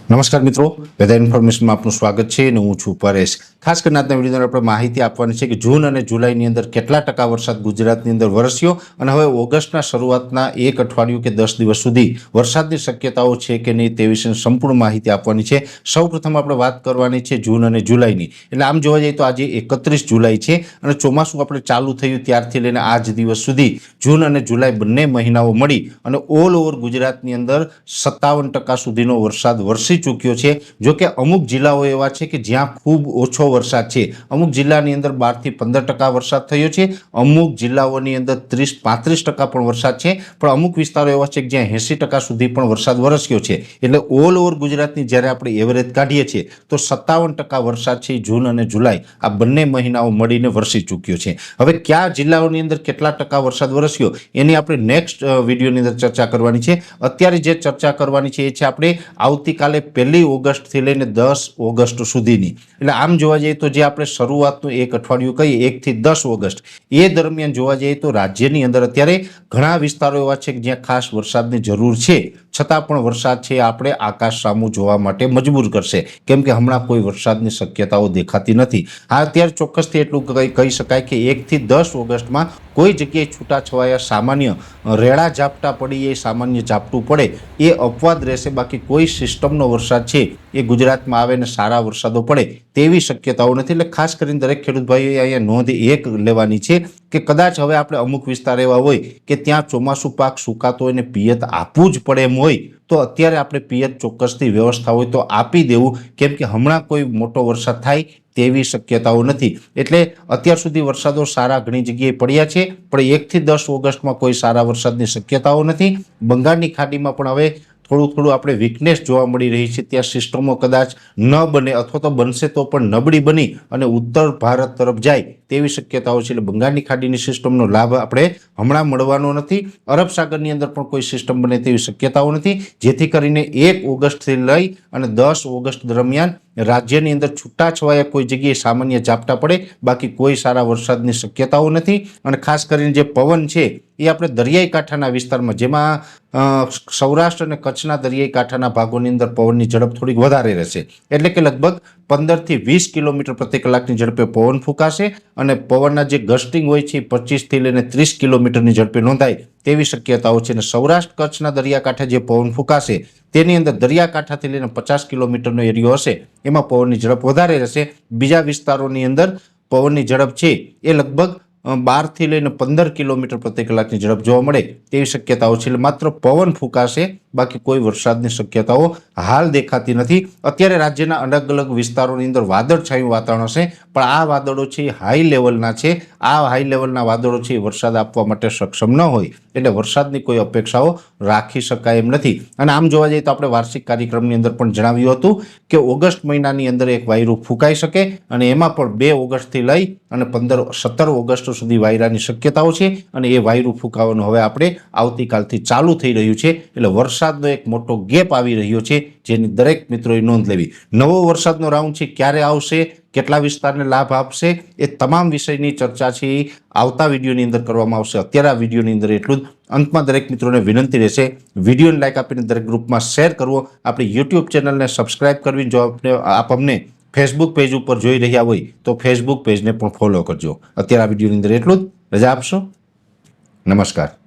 નમસ્કાર મિત્રો, વેધર ઇન્ફોર્મેશનમાં આપનું સ્વાગત છે અને હું છું પરેશ। ખાસ કરીને આજના વિડીયોની અંદર આપણે માહિતી આપવાની છે કે જૂન અને જુલાઈની અંદર કેટલા ટકા વરસાદ ગુજરાતની અંદર વરસ્યો અને હવે ઓગસ્ટના શરૂઆતના એક અઠવાડિયું કે 10 દિવસ સુધી વરસાદની શક્યતાઓ છે કે નહીં તે વિશે સંપૂર્ણ માહિતી આપવાની છે। સૌપ્રથમ આપણે વાત કરવાની છે જૂન અને જુલાઈની। એટલે આમ જોવા જઈએ તો આજે 31 જુલાઈ છે અને ચોમાસું આપણે ચાલુ થયું ત્યારથી લઈને આજ દિવસ સુધી જૂન અને જુલાઈ બંને મહિનાઓ મળી અને ઓલ ઓવર ગુજરાતની અંદર 57% સુધીનો વરસાદ વરસી ચૂક્યો છે। જો કે અમુક જિલ્લાઓ એવા છે કે જ્યાં ખૂબ ઓછો વરસાદ છે। અમુક જિલ્લાની અંદર 12 થી 15% વરસાદ થયો છે, અમુક જિલ્લાઓની અંદર 30-35% પણ વરસાદ છે, પણ અમુક વિસ્તારો એવા છે કે જ્યાં 80% સુધી પણ વરસાદ વરસ્યો છે। એટલે ઓલ ઓવર ગુજરાતની જ્યારે આપણે એવરેજ કાઢીએ છીએ તો 57% વરસાદ છે જૂન અને જુલાઈ આ બંને મહિનાઓ મળીને વરસી ચૂક્યો છે। હવે કયા જિલ્લાઓની અંદર કેટલા ટકા વરસાદ વરસ્યો એની આપણે નેક્સ્ટ વિડીયોની અંદર ચર્ચા કરવાની છે। અત્યારે જે ચર્ચા કરવાની છે એ છે આપણે આવતીકાલે 1 ઓગસ્ટથી લઈને 10 ઓગસ્ટ સુધીની। એટલે આમ જોવા જઈએ તો જે આપણે શરૂઆતનું એક અઠવાડિયું કહીએ 1 થી 10 ઓગસ્ટ એ દરમિયાન જોવા જઈએ તો રાજ્યની અંદર અત્યારે ઘણા વિસ્તારો એવા છે કે જ્યાં ખાસ વરસાદની જરૂર છે, છતાં પણ વરસાદ છે આપણે આકાશ સામું જોવા માટે મજબૂર કરશે, કેમ કે હમણાં કોઈ વરસાદની શક્યતાઓ દેખાતી નથી। હા, અત્યારે ચોક્કસથી એટલું કહી શકાય કે 1 થી 10 ઓગસ્ટમાં કોઈ જગ્યાએ છૂટાછવાયા સામાન્ય રેડા ઝાપટા પડી, એ સામાન્ય ઝાપટું પડે એ અપવાદ રહેશે। બાકી કોઈ સિસ્ટમનો વરસાદ છે એ ગુજરાતમાં આવે ને સારા વરસાદો પડે તેવી શક્યતાઓ નથી। એટલે ખાસ કરીને દરેક ખેડૂત ભાઈઓએ અહીંયા નોંધ એક લેવાની છે કે કદાચ હવે આપણે અમુક વિસ્તાર એવા હોય કે ત્યાં ચોમાસું પાક સુકાતો હોય ને પિયત આપવું જ પડે એમ હોય તો અત્યારે આપણે પિયત ચોક્કસથી વ્યવસ્થા હોય તો આપી દેવું, કેમ કે હમણાં કોઈ મોટો વરસાદ થાય તેવી શક્યતાઓ નથી। એટલે અત્યાર સુધી વરસાદો સારા ઘણી જગ્યાએ પડ્યા છે, પણ 1 થી 10 ઓગસ્ટમાં કોઈ સારા વરસાદની શક્યતાઓ નથી। બંગાળની ખાડીમાં પણ હવે થોડું આપણે વીકનેસ જોવા મળી રહી છે। ત્યાં સિસ્ટમો કદાચ ન બને અથવા તો બનશે તો પણ નબળી બની અને ઉત્તર ભારત તરફ જાય તેવી શક્યતાઓ છે। એટલે બંગાળની ખાડીની સિસ્ટમનો લાભ આપણે હમણાં મળવાનો નથી। અરબ સાગરની અંદર પણ કોઈ સિસ્ટમ બને તેવી શક્યતાઓ નથી, જેથી કરીને 1 ઓગસ્ટથી લઈ અને 10 ઓગસ્ટ દરમિયાન રાજ્યની અંદર છૂટાછવાયા કોઈ જગ્યાએ સામાન્ય ઝાપટા પડે, બાકી કોઈ સારા વરસાદની શક્યતાઓ નથી। અને ખાસ કરીને જે પવન છે એ આપણે દરિયાઈ કાંઠાના વિસ્તારમાં, જેમાં સૌરાષ્ટ્ર અને કચ્છના દરિયાઈ કાંઠાના ભાગોની અંદર પવનની ઝડપ થોડીક વધારે રહેશે। એટલે કે લગભગ 15 થી 20 કિલોમીટર પ્રતિ કલાકની ઝડપે પવન ફૂંકાશે અને પવનના જે ગસ્ટિંગ હોય છે 25 થી લઈને 30 કિલોમીટરની ઝડપે નોંધાય તેવી શક્યતાઓ છે। અને સૌરાષ્ટ્ર કચ્છના દરિયાકાંઠે જે પવન ફૂંકાશે તેની અંદર દરિયાકાંઠાથી લઈને 50 કિલોમીટરનો એરિયો હશે, એમાં પવનની ઝડપ વધારે રહેશે। બીજા વિસ્તારોની અંદર પવનની ઝડપ છે એ લગભગ 12 થી લઈને 15 કિલોમીટર પ્રતિ કલાકની ઝડપ જોવા મળે તેવી શક્યતાઓ છે। એટલે માત્ર પવન ફૂંકાશે, બાકી કોઈ વરસાદની શક્યતાઓ હાલ દેખાતી નથી। અત્યારે રાજ્યના અલગ અલગ વિસ્તારોની અંદર વાદળછાયું વાતાવરણ હશે, પણ આ વાદળો છે એ હાઈ લેવલના છે। આ હાઈ લેવલના વાદળો છે એ વરસાદ આપવા માટે સક્ષમ ન હોય, એટલે વરસાદની કોઈ અપેક્ષાઓ રાખી શકાય એમ નથી। અને આમ જોવા જઈએ તો આપણે વાર્ષિક કાર્યક્રમની અંદર પણ જણાવ્યું હતું કે ઓગસ્ટ મહિનાની અંદર એક વાયરુ ફૂંકાઈ શકે અને એમાં પણ 2 ઓગસ્ટથી લઈ અને 17 ઓગસ્ટ સુધી વાયરાની શક્યતાઓ છે। અને એ વાયરુ ફૂંકાવાનું હવે આપણે આવતીકાલથી ચાલુ થઈ રહ્યું છે, એટલે વરસાદનો એક મોટો ગેપ આવી રહ્યો છે, જેની દરેક મિત્રોએ નોંધ લેવી। નવો વરસાદનો રાઉન્ડ છે ક્યારે આવશે, કેટલા વિસ્તારને લાભ આપશે, એ તમામ વિષયની ચર્ચા છે એ આવતા વિડીયોની અંદર કરવામાં આવશે। અત્યારે આ વિડીયોની અંદર એટલું જ। અંતમાં દરેક મિત્રોને વિનંતી રહેશે વિડીયોને લાઈક આપીને દરેક ગ્રુપમાં શેર કરવો, આપણી યુટ્યુબ ચેનલને સબસ્ક્રાઇબ કરવી। જો આપ અમને ફેસબુક પેજ ઉપર જોઈ રહ્યા હોય તો ફેસબુક પેજને પણ ફોલો કરજો। અત્યારે આ વિડીયોની અંદર એટલું જ। રજા આપશો। નમસ્કાર।